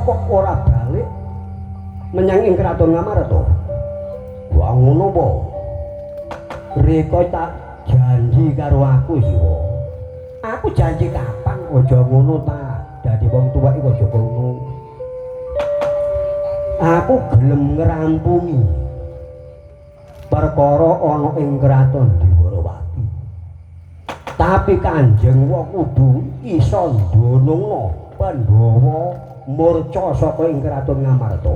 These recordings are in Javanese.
kok ora balik menyang ing kraton Ngamarta. Wah ngono po. Rika tak janji karo aku Siwa. Aku janji kapan aja ngono ta. Dadi wong tuwa iku aja ngono. Aku gelem ngrampungi perkara ana ing kraton Dwarawati. Tapi Kanjeng wa kudu iso ndunungna Pandhawa murca saka ing kraton Ngamarta.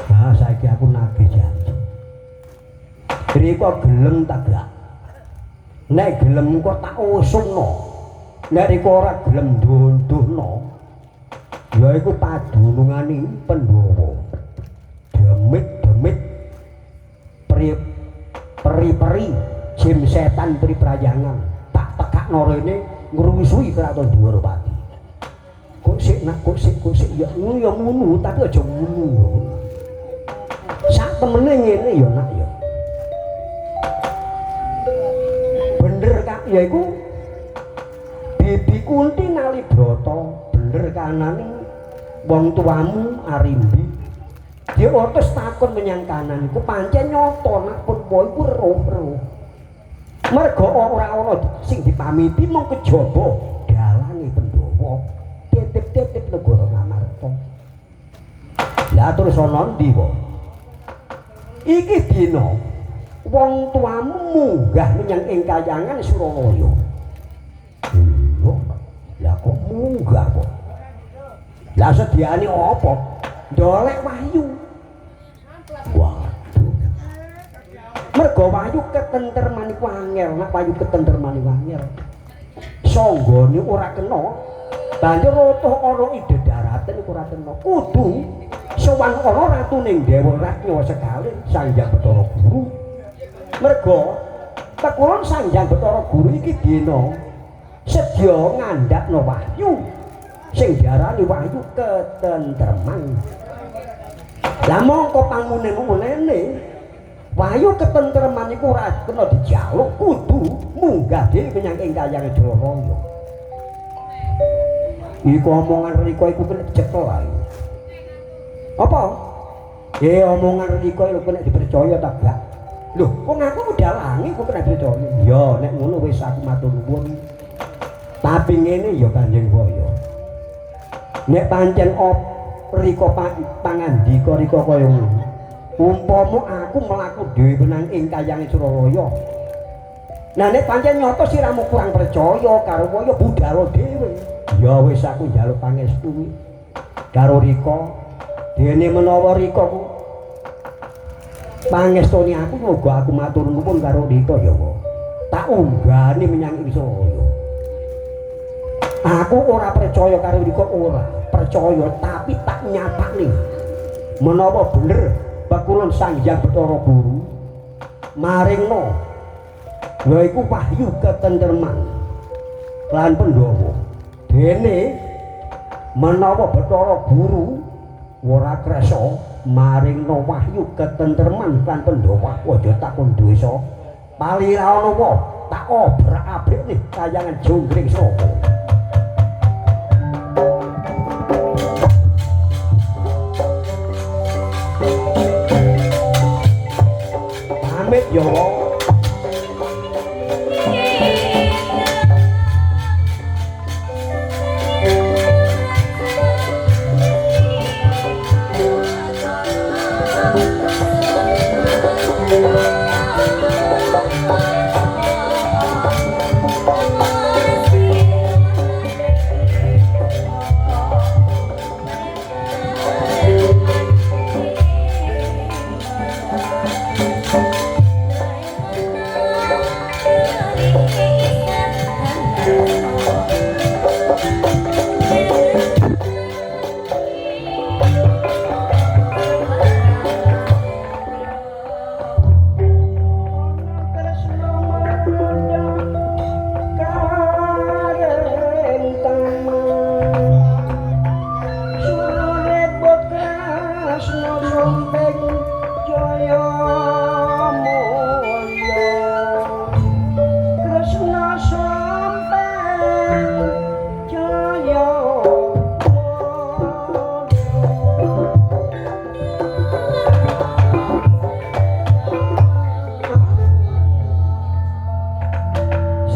Nah saiki aku nagih janji. Rika gelem tak gak. Nek gelem kok tak usungna. Nek rika ora gelem ndunduhna. Ya iku padunungane Pandhawa. Demit-demit peri-peri jim setan priprayangan tak tekakno rene ngrusuhi kraton Dwarawati. Kok sik ya ngono tapi aja ngono. Sak temene ngene ya nak ya. Bener Kak yaiku Bibi Kunti Nalibrata bener kanane wong tuamu Arimbi. Dia otos takon menyang kanan iku pancen nyata nak pun wae iku roh-roh. Mergo ora ana sing dipamiti mung kejaba dalane Pandhawa. Titip-titip negara Ngamarta. Lah terus ana ndi kok? Iki dina wong tuamu munggah menyang ing Kahyangan Suralaya. Lho, lah kok munggah kok? Lah sediane apa? Ndolek Wahyu. Waduh. Mergo Wahyu ketenterman iku angel, nek Wahyu ketenterman iku angel. Sanggane ora kena. Banjur rotoh ana ide daraten iku ora kena. Kudu sowan ana ratuning Dewa Ratna sekali Sang Hyang Bathara Guru. Mergo tekulon Sang Hyang Bathara Guru iki dina sedya ngandhakno Wahyu. Sing diarani Wahyu ketentreman. Lah mongko pangunemu menene Wahyu ketentreman iku ora kena dijaluk, kudu munggah dhewe menyang ing Kahyangan Suralaya. Iku omongan Rika iku kena dicekel ae. Apa? Omongan Rika iku kena dipercaya ta gak? Lho, kok aku udalangi kok kena dipercaya? Ya nek ngono wis aku matur nuwun. Tapi ngene ya Kanjeng Waya. Nek pancen Rika pangandika Rika kaya ngono. Umpama aku mlaku dhewe menang ing Kahyangan Suralaya. Nah nek pancen nyata siramu kurang percaya karo Waya budhal dhewe. Ya wis aku njaluk pangestu karo Rika. Dene menawa Rika ku pangestune aku muga aku matur nuwun karo Rika ya. Tak unggani menyang ing Suralaya. Aku ora percaya karo Rika ora. Percaya tapi tak nyatane menawa bener bakulon Sang Hyang Bathara Guru maringno yaiku Wahyu ketentreman lan Pandhawa. Dene menawa Bathara Guru ora kresa maringno Wahyu ketentreman lan Pandhawa aja takon dosa palira ana apa tak obrak-abrik nih Kahyangan Jonggring sapa. Pamit yo.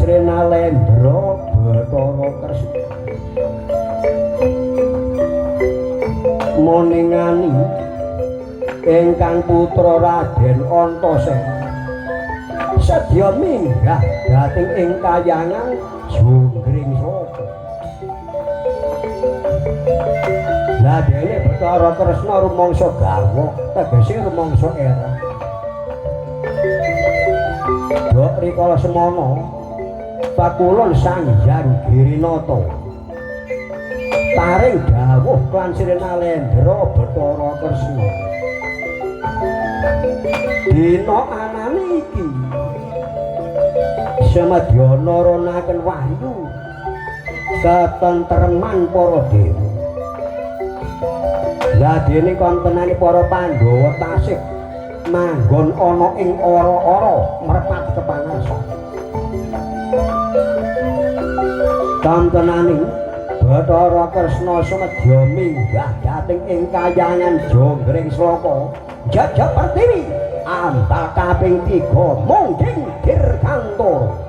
Srinalendra Bathara Kresna moningani ingkang putra Raden Antasena sedya minggah dhateng ing kayangan Jonggring Saka. Lah dene Bathara Kresna rumangsa garwa tegese rumangsa era. Dok rikala semana pakulon Sanghyang Girinata paring dawuh klan Srinalendra Bathara Kresna. Dina anane iki Semadya naronaken wahyu ketentreman para dewa. Lah dene kontenane para Pandhawa tasih manggon ana ing ora-ora mrepat kepanasan. Kontenane Bathara Kresna sumedya minggah dhateng ing kayangan Jonggring Slaka jajak Pertiwi ambal kaping 3 mungging dirgantara.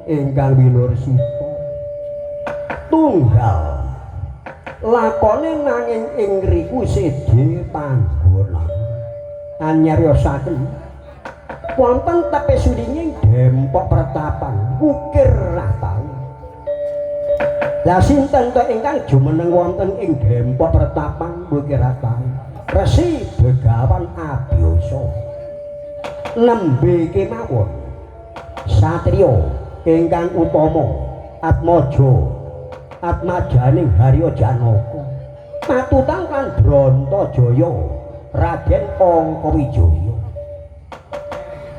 ingkang winursita tunggal lakone nanging ing ngriku sedhe panggonan anyariosaken wonten tepe suringing dempok pretapan ukir ratau. Lah sinten to ingkang jumeneng wonten ing dempok pretapan ukir ratau? Resi Begawan Abiyasa nembe kemawon satriya ingkang utama Atmaja Atmajaning Harya Janaka matutang kan Brontajaya Raden Angkawijaya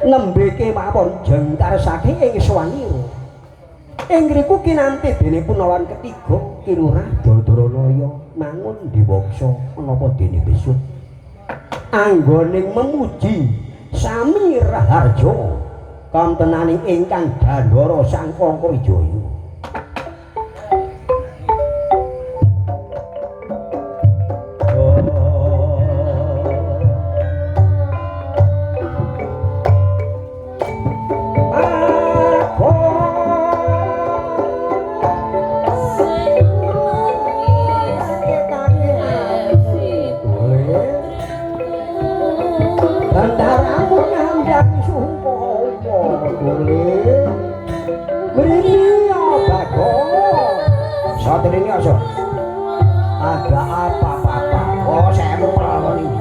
nembe kemawon jengkar saking ing swanira ing ngriku kinanti dene punawan ketiga Kilurah Badaranaya mangun diwaksa menapa dene besuk anggoning memuji sami raharja kantenaning ingkang Gandhara Sang Angkawijaya. Beri Satria aja. Ada apa-apa? Oh, saya mau melawan ini.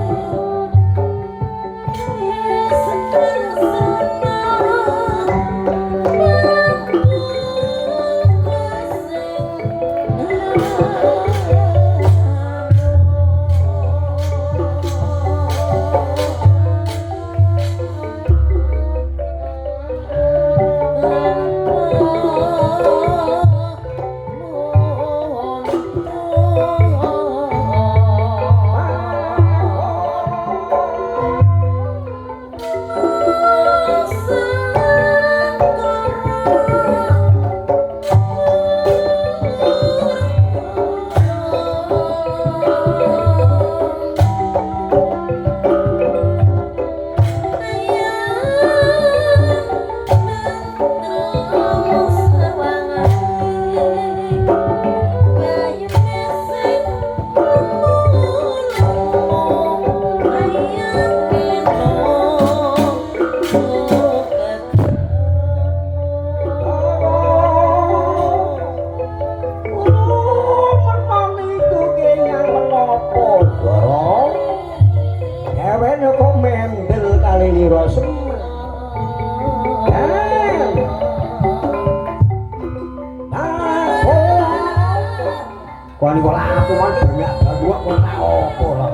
Kau ni bola aku kan banyak gua kau tak apa lah.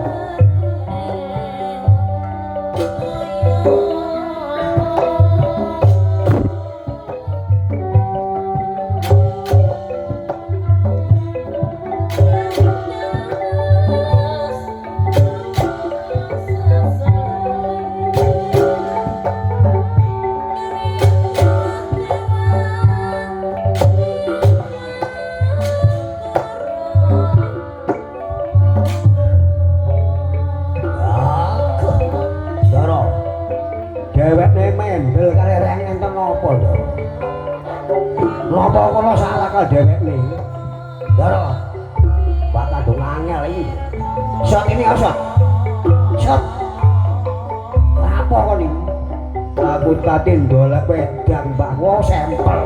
Dewek nih, daro, bakal dong angel ini. Shot ini shot, shot. Apa kau nih? Takut katin dolek wedang bakwo sampel.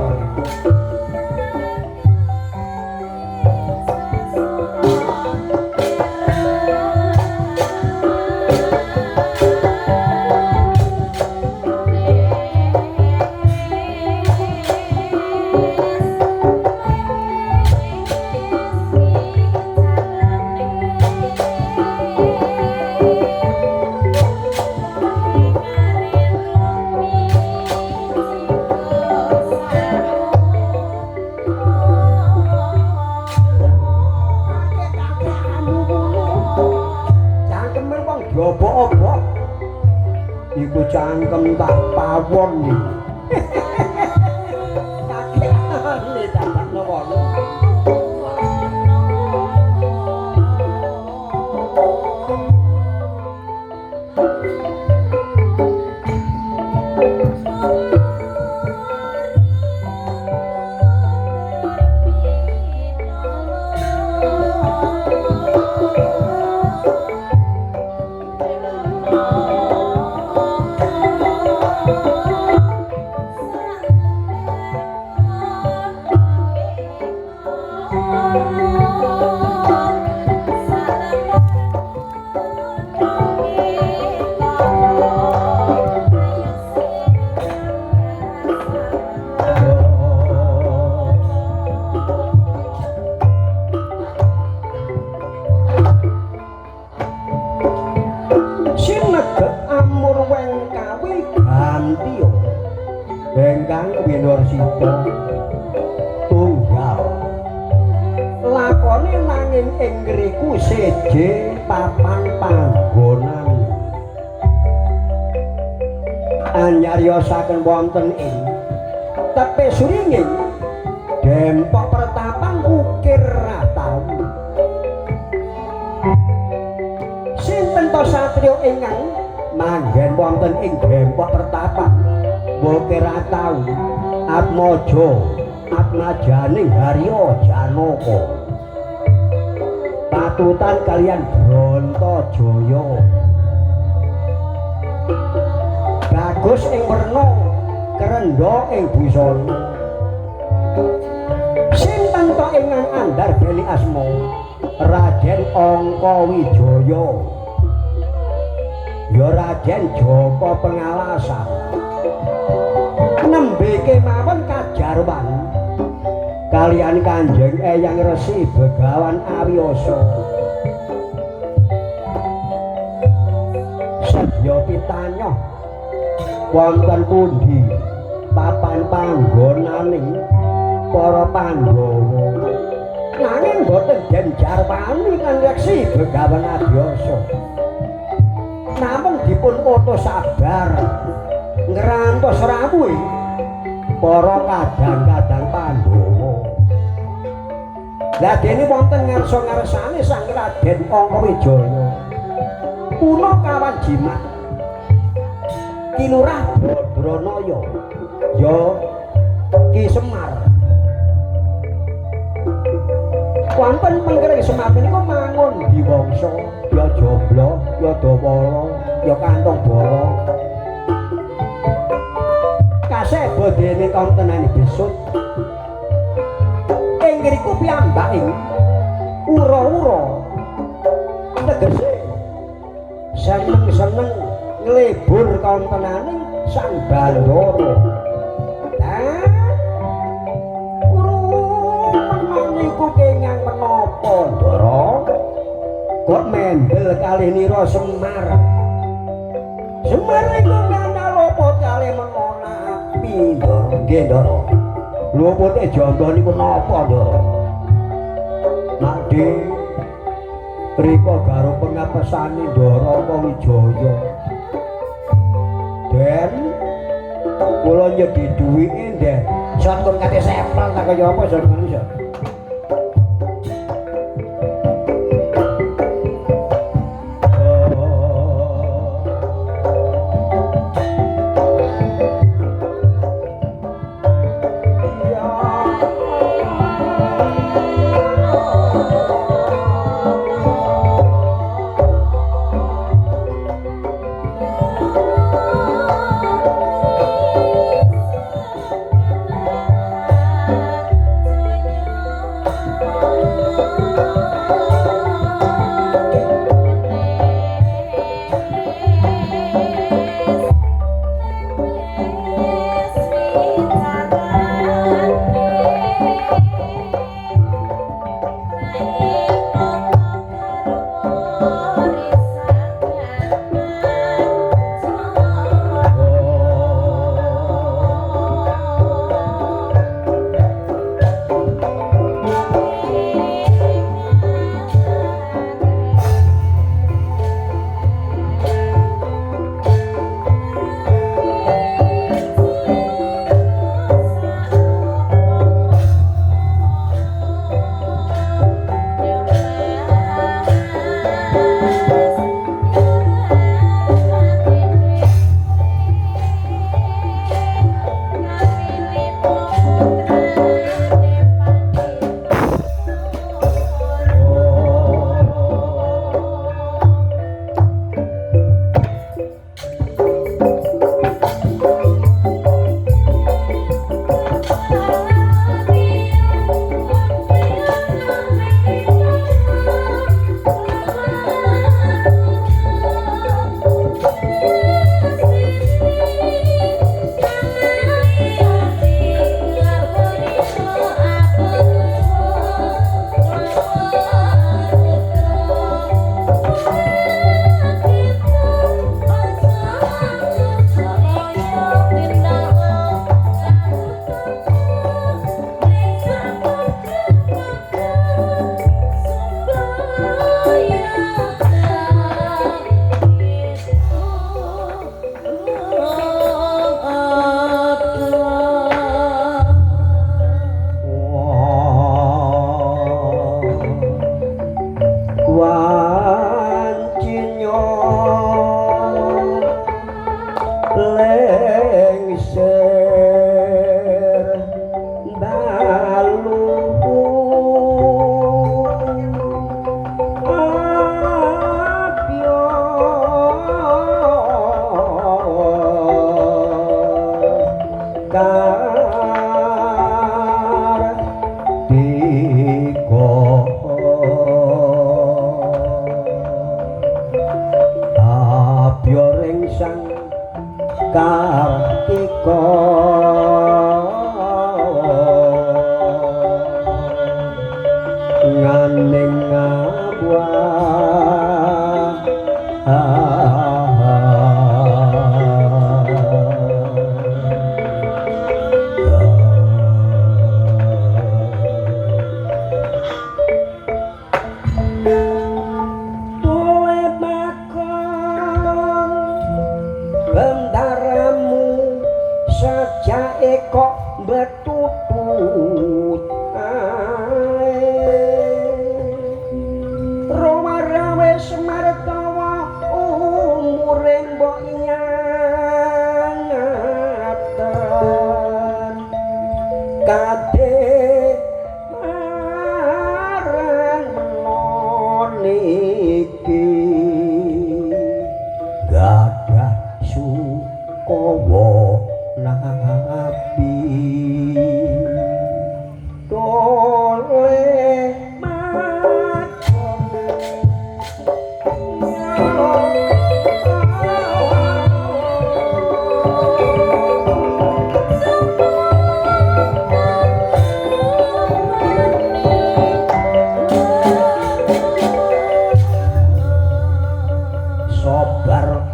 Obok-obok iku cangkem tak pawon iki. Kakeane tak ngono. Bengkang Winursita tunggal lakone nanging ing ngriku seje papan panggonan anyariosaken wonten ing tepe suringing dempok pertapan ukir ratau sinten to satriya ingkang manggen wonten ing dempok pertapan Boke ratau Atmaja Atmajaning Harya Janaka patutan kalian Brontajaya bagus ing werna kerendha ing busana sinten to ingkang andhar beli asma Raden Angka Wijaya ya Raden Joko Pengalasan nembe kemawon kajarwan kaliyan Kanjeng Eyang Resi Begawan Awiyasa sedya pitanyoh wonten pundi papan panggonaning para Pandhawa nanging boten den jarwani kan Resi Begawan Awiyasa namun dipun utus sabar ngrantos rawuh para kadang-kadang Pandhawa. Lah dene wonten ngarsa-ngarsane Sang Raden Angka Wijaya. Kuna kawan jimat. Kilurah Badranaya ya Ki Semar. Wonten mengkering Semar menika mangun diwangsa ya Jabla, ya Dawala, ya Kantong Bala. Kasih bodene kontenane besut ing ngriku piyambaking ura-ura tegese seneng-seneng nglebur kontenaning Sang Bandara urung niku kenging menapa Ndara kok mendel kalih nira Semar Semar niku ngandhal apa kalih menona Ndara nggih Ndara lupute jomblo niku napa Ndara Nakde rika karo pengapesane Ndara Angka Wijaya Den kula nyedhi duwike Den sampun kate sempel tak kaya apa jan manusa kade marang menon iki gadah sukawa nabi dole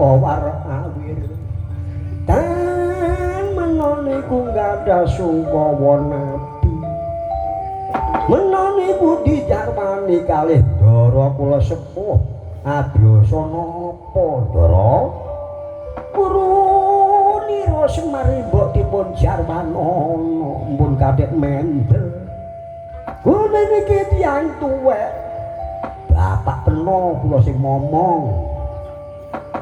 kowar awir tan menon iku gadah sungkawa nabi menon iku dijarwani kalih Ndara kula sepuh abiyasa napa Ndara Purunira Semar mbok dipun jarwanana mumpun kadhek mendel kula niki tiyang tuwek bapak peno kula sing momong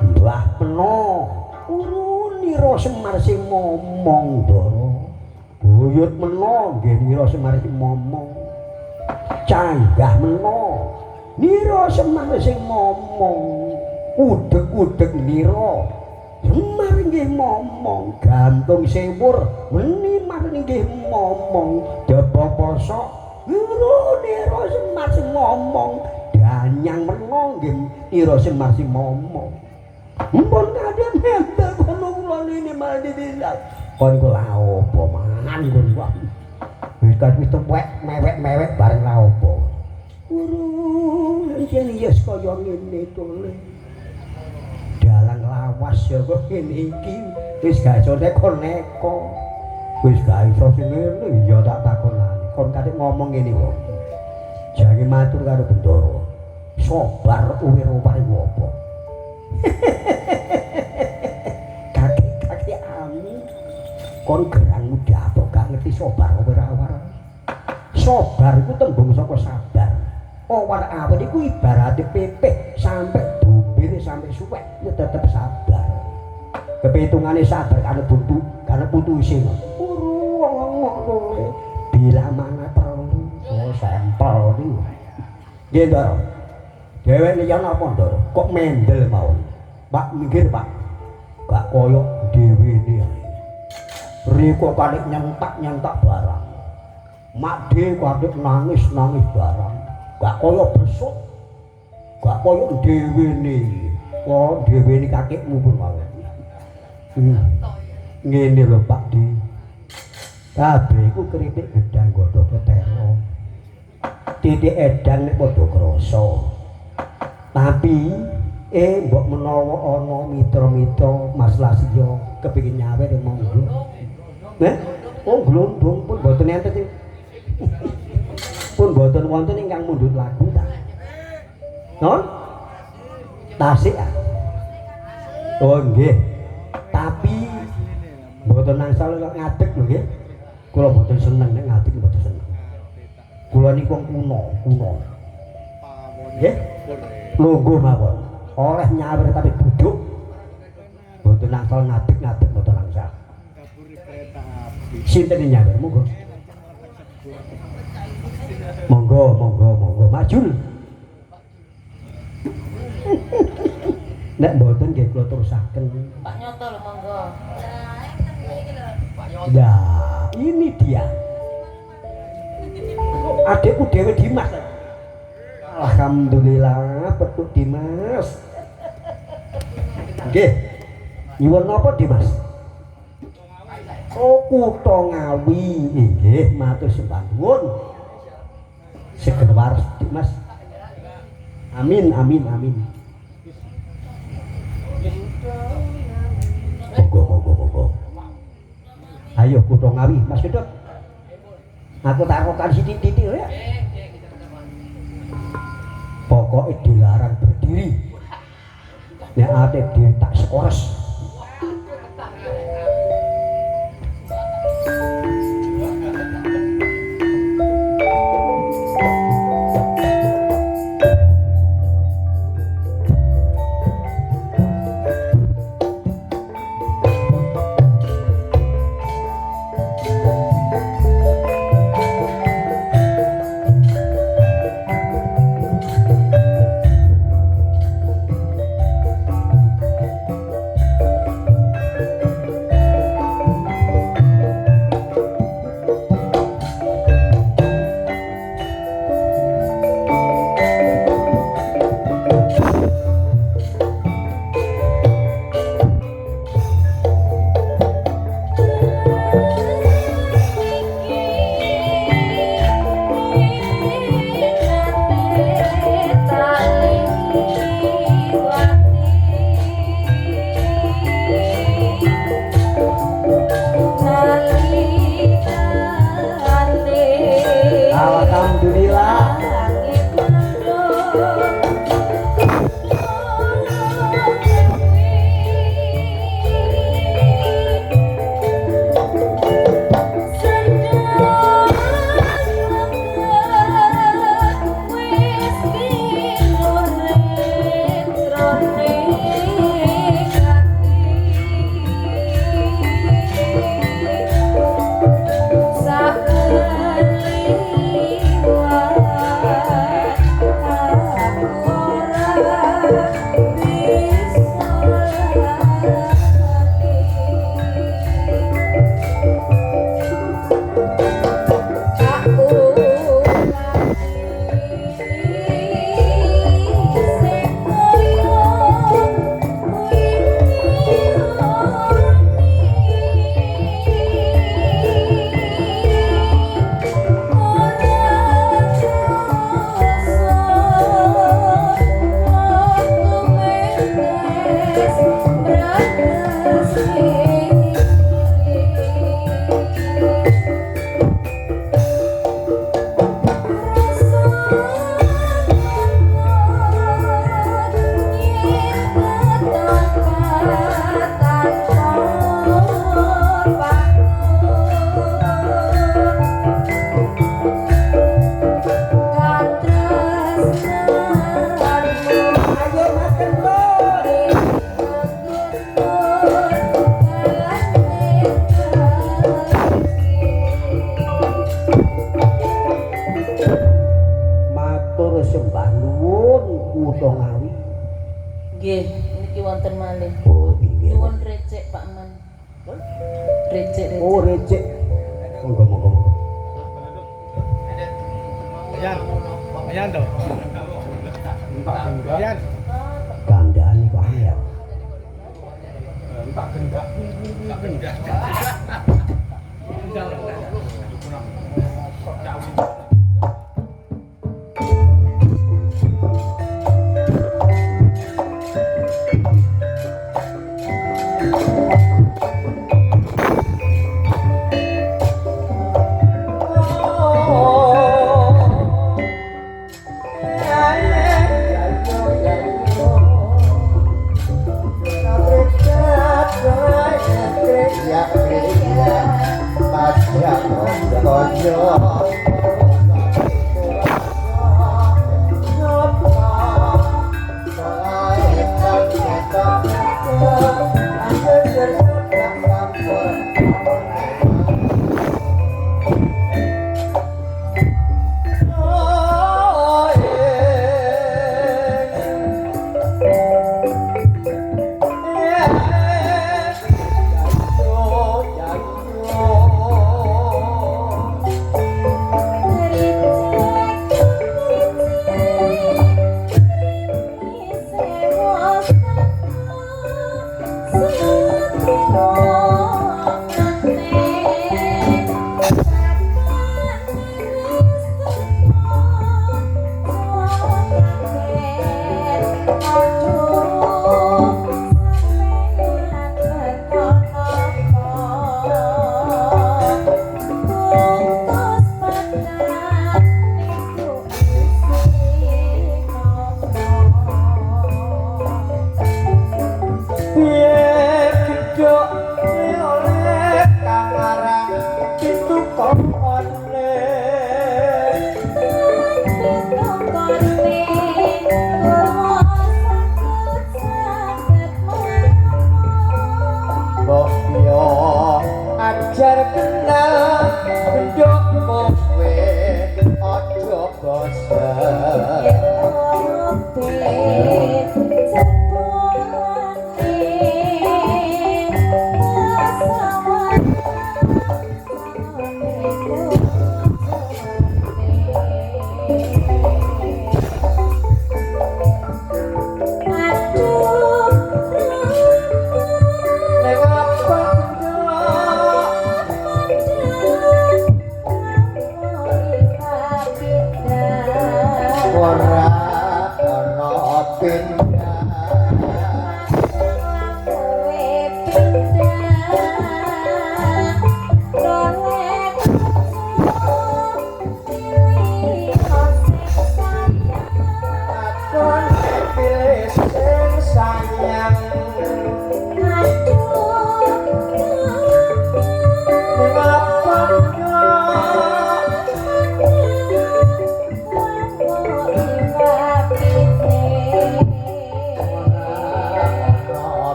Mbah peno Purunira Semar sing momong Ndara buyut meno nggih Nira Semar sing momong canggah meno Nira Semar sing momong udeg-udeg Nira Semar nggih momong gantung sewur meni mar nggih momong daba posok Nira Semar sing momong danyang meno nggih Nira Semar sing momong mumpun kadhe mendel kono kula nini malah ditindak kon kula opo mangan kon kok wis wis tuwek mewek-mewek bareng la opo urung yen yes kaya ngene tole dalang lawas ya kok ngene iki wis gak iso neko wis gak iso sing ngene ya tak takonane kon kadhe ngomong ngene kok jange matur karo Bendara sobar uwir-uwir opo kakek ami kon gerang muda apa gak ngerti sobar ora-ora sobar iku tembung saka sabar owar-awar iku ibarate pepeh sampai dumbine sampai suwek ya tetep sabar kepitungane sabar karena putu isin bila mana perlu sampel iki nggih Ndara dheweke liyan apa Ndara kok mendel mawon Pak minggir Pak gak koyok dhewe iki riko kalik nyentak barang mak de kok nangis barang gak koyok besok gak koyok dhewe iki kok dhewe iki kakekmu pun mawon ngene lho Pak Di kabeh iku kritik gedang godho ketero titik edan nek padha krasa tapi mbok menawa ana mitra-mitra Mas Lasya kepengin nyawer monggo nggih oh glondong pun mboten enten pun mboten wonten ingkang mundhut lagu ta non tasik oh nggih tapi mboten nangsal ngadeg lho nggih kula mboten seneng nek ngadeg mboten seneng kula niku kuno nggih lungguh mawon oleh nyawer tapi duduk mboten nangsal ngadeg mboten nangsal sinten nyawer monggo maju nek mboten nggih kula terusaken Pak Nyoto lho monggo lah ini dia adikku Dewi Dimas alhamdulillah petuk Dimas nggih nyuwun napa Dimas oh Kutha Ngawi nggih matur sembah nuwun segen waras Dimas amin monggo ayo Kutha Ngawi Mas Gedhot aku tak rokan sithik-sithik ya pokoknya dilarang berdiri nek ate diri tak skores sembah nuwun kutha Ngawi. Nggih, niki wonten malih. Oh, inggih. Nuwun recek Pak Man. Recek. Oh, recek. Monggo. Ayan to. Ayan. Kandhane kok angel. Tak gendak. Thank you.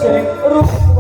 sing rukun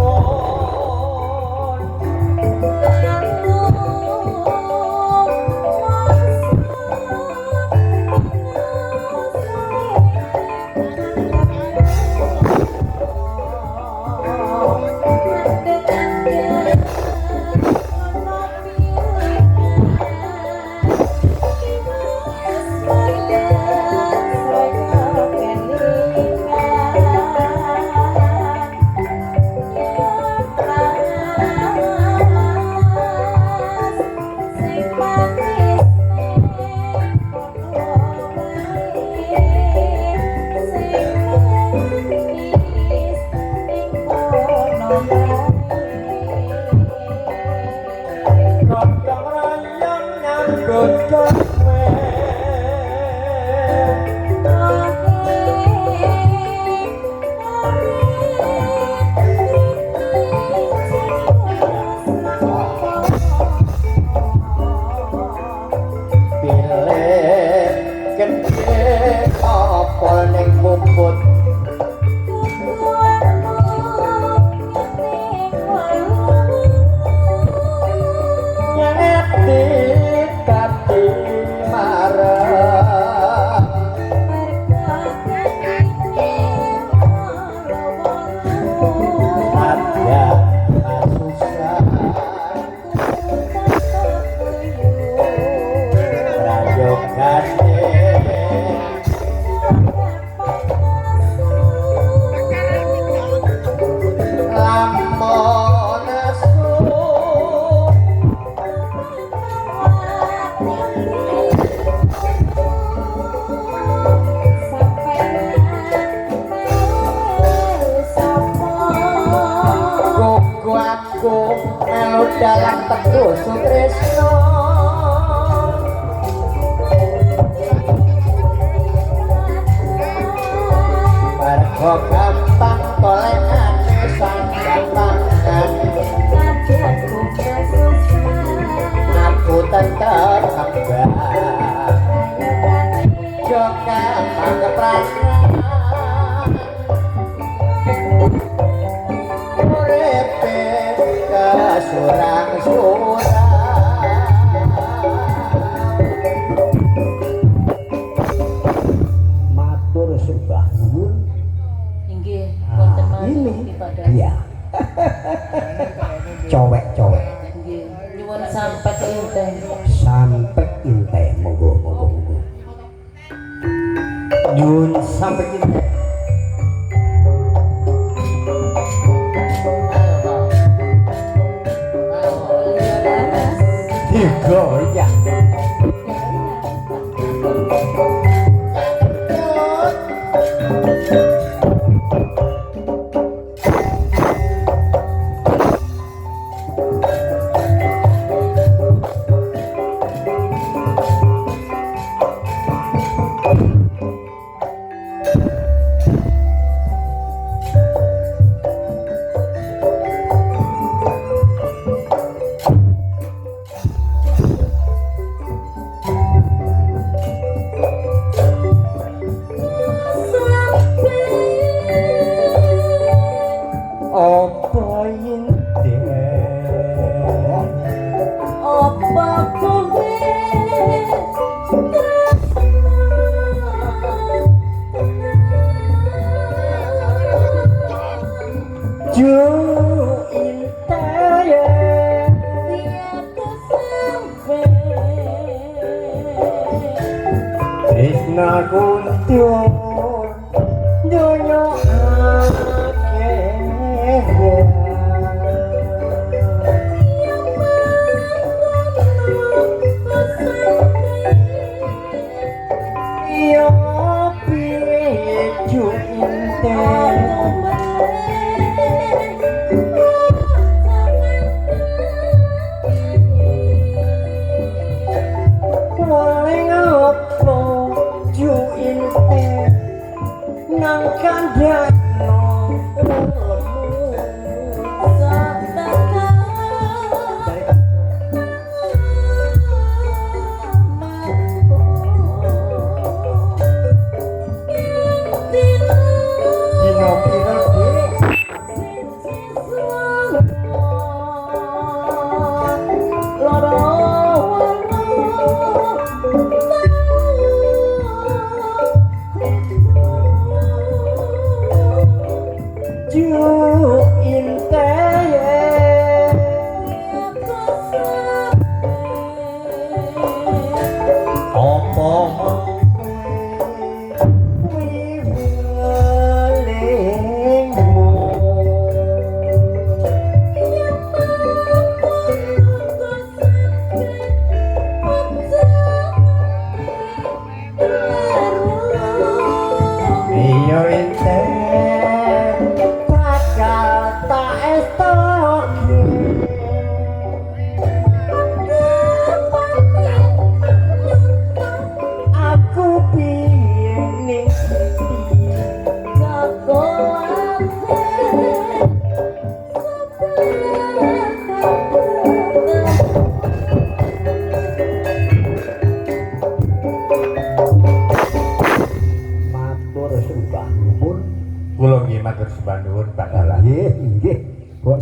dalam teguh sutresno mergo gampang golekane sandangan aku tetep kembang joka pangeprasna urepe surang-surang matur sembah nuwun inggih wonten malih Pak Das. Iya. Cowek-cowek Nggih, nyuwun sampai ke inten. sampai inte monggo nyuwun sampai inte goyang Ju inte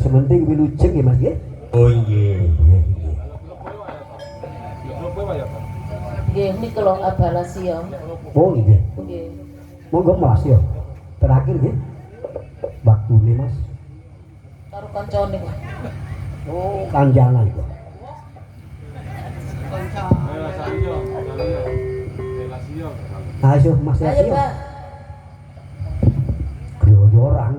Sementing wilujeng nggih Mas nggih. Oh nggih. Nggih niku lho Abalasya. Oh nggih. Nggih. Monggo Mas ya. Terakhir nggih. Waktune Mas. Karo kancane. Oh, kanjangan kok. Ayo Mas ya. Ayo, Pak. Gloyoran.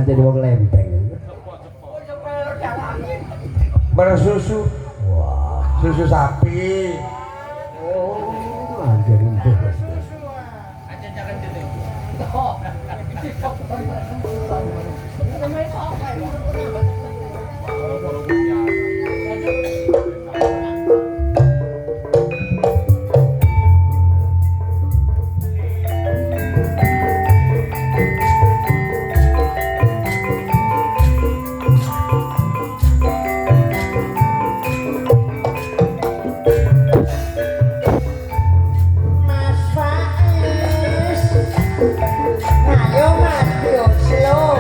Jadi wong lempeng. Bersusu. Wah, Susu sapi. oh, anjir itu. Ayo Mas, yo slow.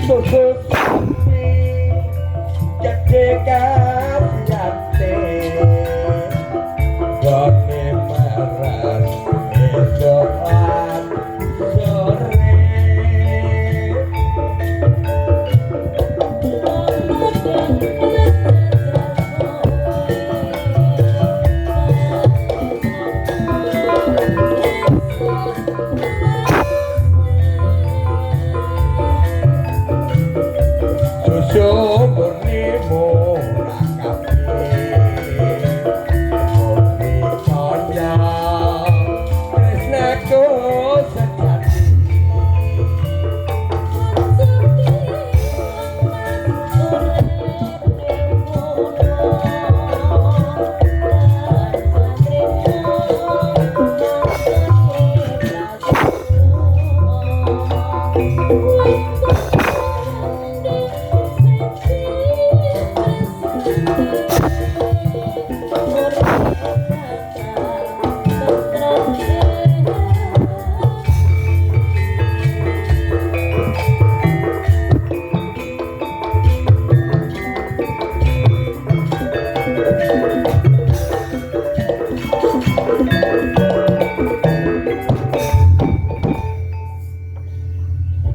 susu sapi gede karyate gone maran esokan sore susu murni murah kabeh murni kaya tresnaku sejati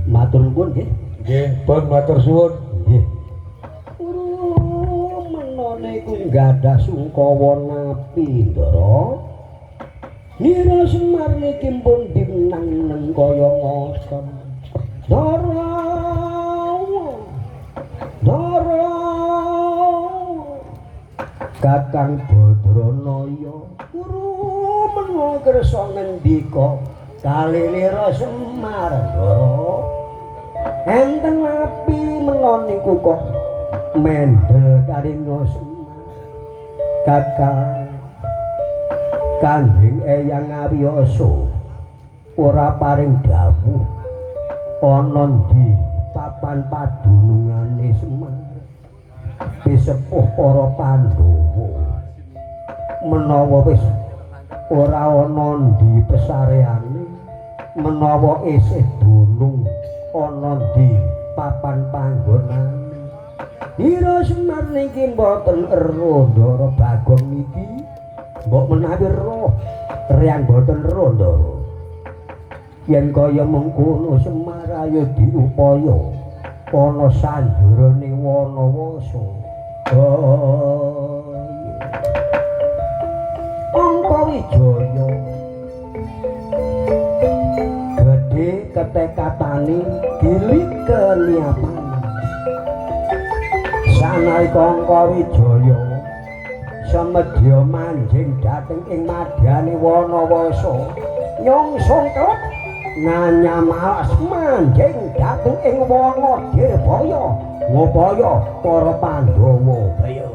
Matur nuwun nggih. nggih pun matur suwun Nggih. Menone iku gadah sungkawa napi, Ndara. Nira Semar niki pun dinang kaya ngoten. Ndara. Ndara. Kakang Badranaya guru menawa kersa ngendika kali Nira Semar, Ndara. Enten api menawa niku kok mendel kali Nira Semar. Kakang Kanjeng Eyang Aryasa ora paring dawuh ana ndi papan padunungane Semar. Pisepuh para Pandhawa menawa wis ora ana ndi pesareane menawa isih dunung ana ndi papan panggonane. Nira Semar niki mboten ero Ndara Bagong niki. Mbok menawi roh reyang boten rondo. Yen kaya mengkono Semar ayo diupaya ana sanjroning Wanawasa. Oh. Angka Wijaya gedhe ketekadane gilik keniapane. Sanalika Angka Wijaya semedya manjing dhateng ing madyane Wanawasa nyongsong kelep nganyam alas manjing dhateng ing Wanadirbaya ngupaya para Pandhawa kaya